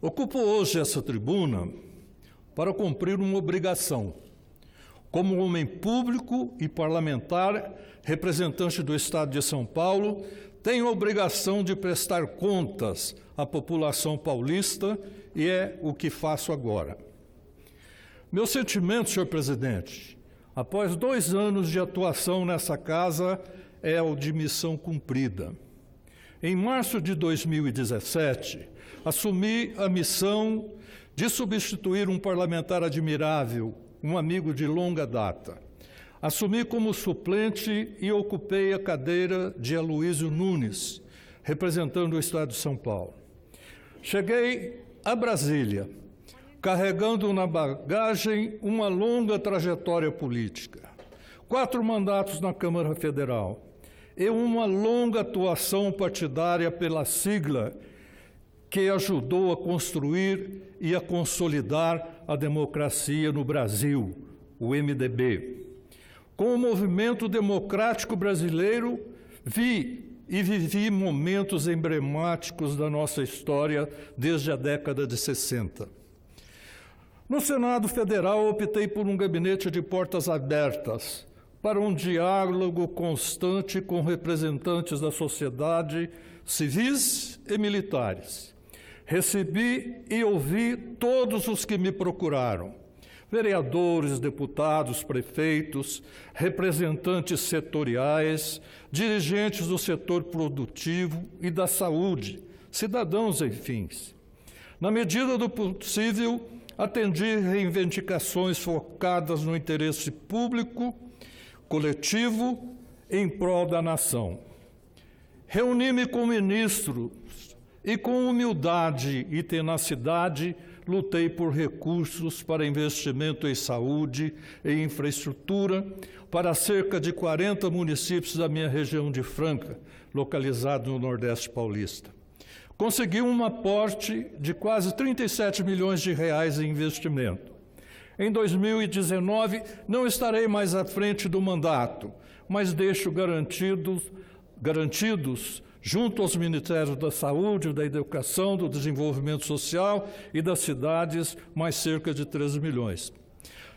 Ocupo hoje essa tribuna para cumprir uma obrigação. Como homem público e parlamentar, representante do Estado de São Paulo, tenho a obrigação de prestar contas à população paulista e é o que faço agora. Meu sentimento, senhor presidente, após 2 anos de atuação nessa casa, é o de missão cumprida. Em março de 2017, assumi a missão de substituir um parlamentar admirável, um amigo de longa data. Assumi como suplente e ocupei a cadeira de Aloísio Nunes, representando o Estado de São Paulo. Cheguei a Brasília, carregando na bagagem uma longa trajetória política, 4 mandatos na Câmara Federal e uma longa atuação partidária pela sigla que ajudou a construir e a consolidar a democracia no Brasil, o MDB. Com o movimento democrático brasileiro, vi e vivi momentos emblemáticos da nossa história desde a década de 60. No Senado Federal, optei por um gabinete de portas abertas para um diálogo constante com representantes da sociedade, civis e militares. Recebi e ouvi todos os que me procuraram, vereadores, deputados, prefeitos, representantes setoriais, dirigentes do setor produtivo e da saúde, cidadãos, enfim. Na medida do possível, atendi reivindicações focadas no interesse público, coletivo, em prol da nação. Reuni-me com ministros e, com humildade e tenacidade, lutei por recursos para investimento em saúde e infraestrutura para cerca de 40 municípios da minha região de Franca, localizado no Nordeste paulista. Consegui um aporte de quase 37 milhões de reais em investimento. Em 2019, não estarei mais à frente do mandato, mas deixo garantidos junto aos Ministérios da Saúde, da Educação, do Desenvolvimento Social e das cidades, mais cerca de 13 milhões.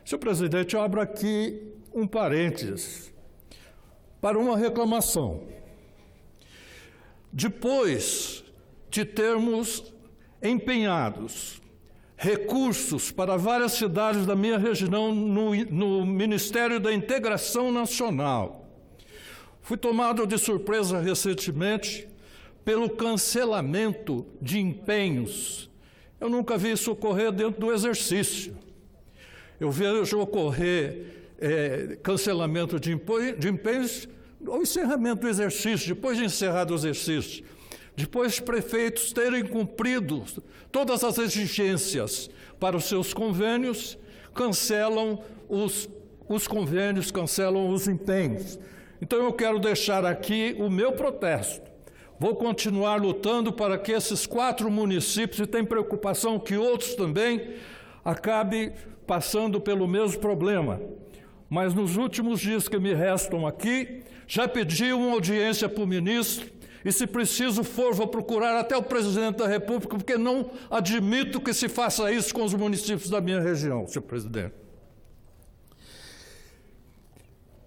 Senhor presidente, eu abro aqui um parênteses para uma reclamação. Depois de termos empenhados recursos para várias cidades da minha região no Ministério da Integração Nacional, fui tomado de surpresa recentemente pelo cancelamento de empenhos. Eu nunca vi isso ocorrer dentro do exercício. Eu vejo ocorrer cancelamento de empenhos ao encerramento do exercício, depois de encerrado o exercício. Depois de prefeitos terem cumprido todas as exigências para os seus convênios, cancelam os convênios, cancelam os empenhos. Então eu quero deixar aqui o meu protesto. Vou continuar lutando para que esses 4 municípios, e tenho preocupação que outros também, acabem passando pelo mesmo problema. Mas nos últimos dias que me restam aqui, já pedi uma audiência para o ministro, e se preciso for, vou procurar até o presidente da República, porque não admito que se faça isso com os municípios da minha região, senhor presidente.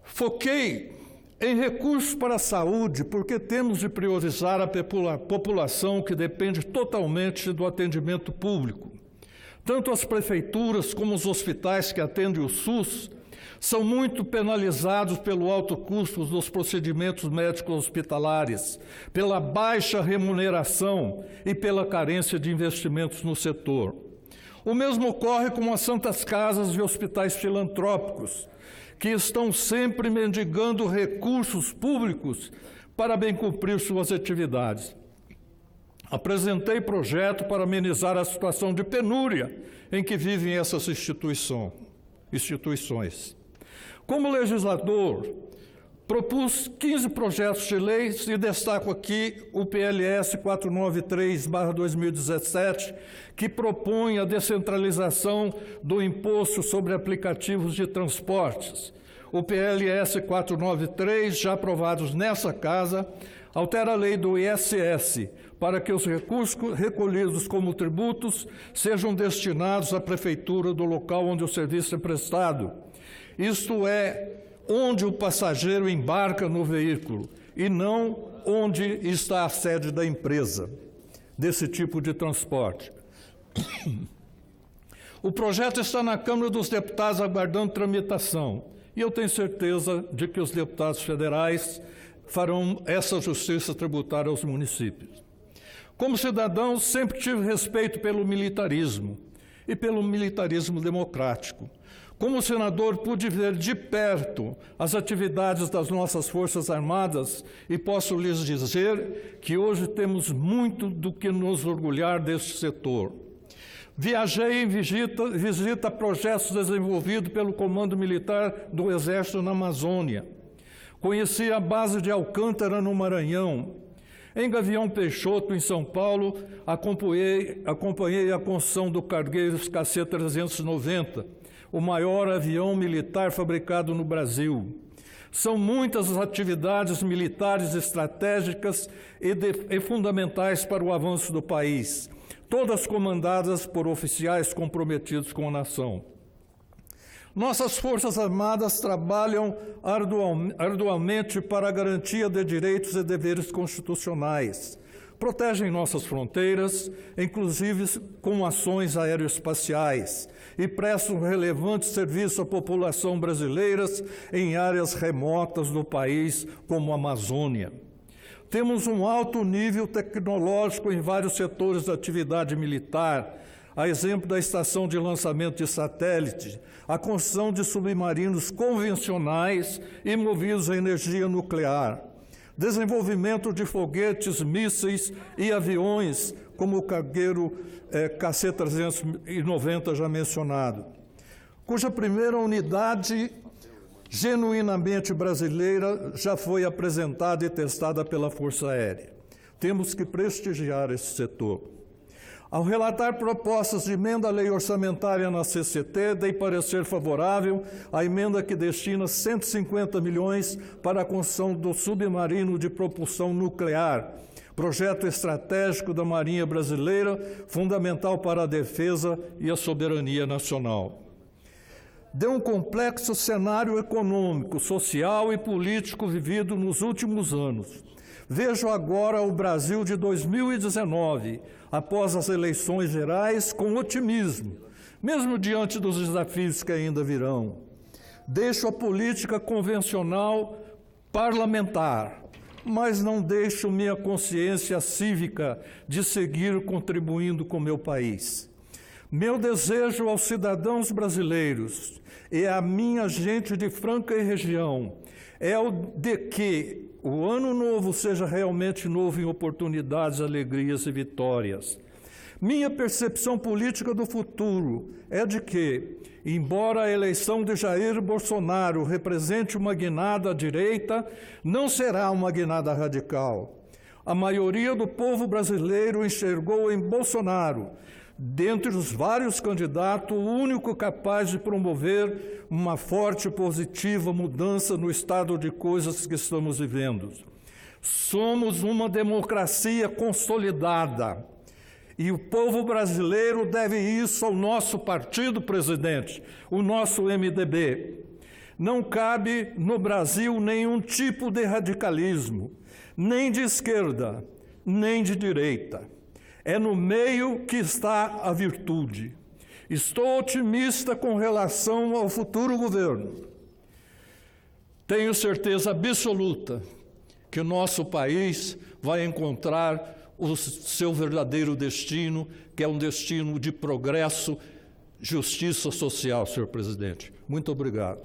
Foquei em recursos para a saúde, porque temos de priorizar a população que depende totalmente do atendimento público. Tanto as prefeituras como os hospitais que atendem o SUS são muito penalizados pelo alto custo dos procedimentos médicos hospitalares, pela baixa remuneração e pela carência de investimentos no setor. O mesmo ocorre com as santas casas e hospitais filantrópicos, que estão sempre mendigando recursos públicos para bem cumprir suas atividades. Apresentei projeto para amenizar a situação de penúria em que vivem essas instituições. Como legislador, propus 15 projetos de leis e destaco aqui o PLS 493/2017, que propõe a descentralização do imposto sobre aplicativos de transportes. O PLS 493, já aprovados nessa casa, Altera a lei do ISS para que os recursos recolhidos como tributos sejam destinados à prefeitura do local onde o serviço é prestado. Isto é, onde o passageiro embarca no veículo e não onde está a sede da empresa desse tipo de transporte. O projeto está na Câmara dos Deputados aguardando tramitação e eu tenho certeza de que os deputados federais farão essa justiça tributária aos municípios. Como cidadão, sempre tive respeito pelo militarismo e pelo militarismo democrático. Como senador, pude ver de perto as atividades das nossas Forças Armadas e posso lhes dizer que hoje temos muito do que nos orgulhar deste setor. Viajei em visita a projetos desenvolvidos pelo Comando Militar do Exército na Amazônia. Conheci a base de Alcântara, no Maranhão. Em Gavião Peixoto, em São Paulo, acompanhei a construção do cargueiro KC-390, o maior avião militar fabricado no Brasil. São muitas as atividades militares estratégicas e fundamentais para o avanço do país, todas comandadas por oficiais comprometidos com a nação. Nossas Forças Armadas trabalham arduamente para a garantia de direitos e deveres constitucionais. Protegem nossas fronteiras, inclusive com ações aeroespaciais, e prestam relevante serviço à população brasileira em áreas remotas do país, como a Amazônia. Temos um alto nível tecnológico em vários setores da atividade militar, a exemplo da estação de lançamento de satélite, a construção de submarinos convencionais e movidos a energia nuclear, desenvolvimento de foguetes, mísseis e aviões, como o cargueiro KC-390 já mencionado, cuja primeira unidade genuinamente brasileira já foi apresentada e testada pela Força Aérea. Temos que prestigiar esse setor. Ao relatar propostas de emenda à lei orçamentária na CCT, dei parecer favorável à emenda que destina 150 milhões para a construção do submarino de propulsão nuclear, projeto estratégico da Marinha Brasileira, fundamental para a defesa e a soberania nacional. De um complexo cenário econômico, social e político vivido nos últimos anos, vejo agora o Brasil de 2019, após as eleições gerais, com otimismo, mesmo diante dos desafios que ainda virão. Deixo a política convencional parlamentar, mas não deixo minha consciência cívica de seguir contribuindo com meu país. Meu desejo aos cidadãos brasileiros e à minha gente de Franca e região é o de que o ano novo seja realmente novo em oportunidades, alegrias e vitórias. Minha percepção política do futuro é de que, embora a eleição de Jair Bolsonaro represente uma guinada à direita, não será uma guinada radical. A maioria do povo brasileiro enxergou em Bolsonaro, dentre os vários candidatos, o único capaz de promover uma forte e positiva mudança no estado de coisas que estamos vivendo. Somos uma democracia consolidada e o povo brasileiro deve isso ao nosso partido, presidente, o nosso MDB. Não cabe no Brasil nenhum tipo de radicalismo, nem de esquerda, nem de direita. É no meio que está a virtude. Estou otimista com relação ao futuro governo. Tenho certeza absoluta que o nosso país vai encontrar o seu verdadeiro destino, que é um destino de progresso, justiça social, senhor presidente. Muito obrigado.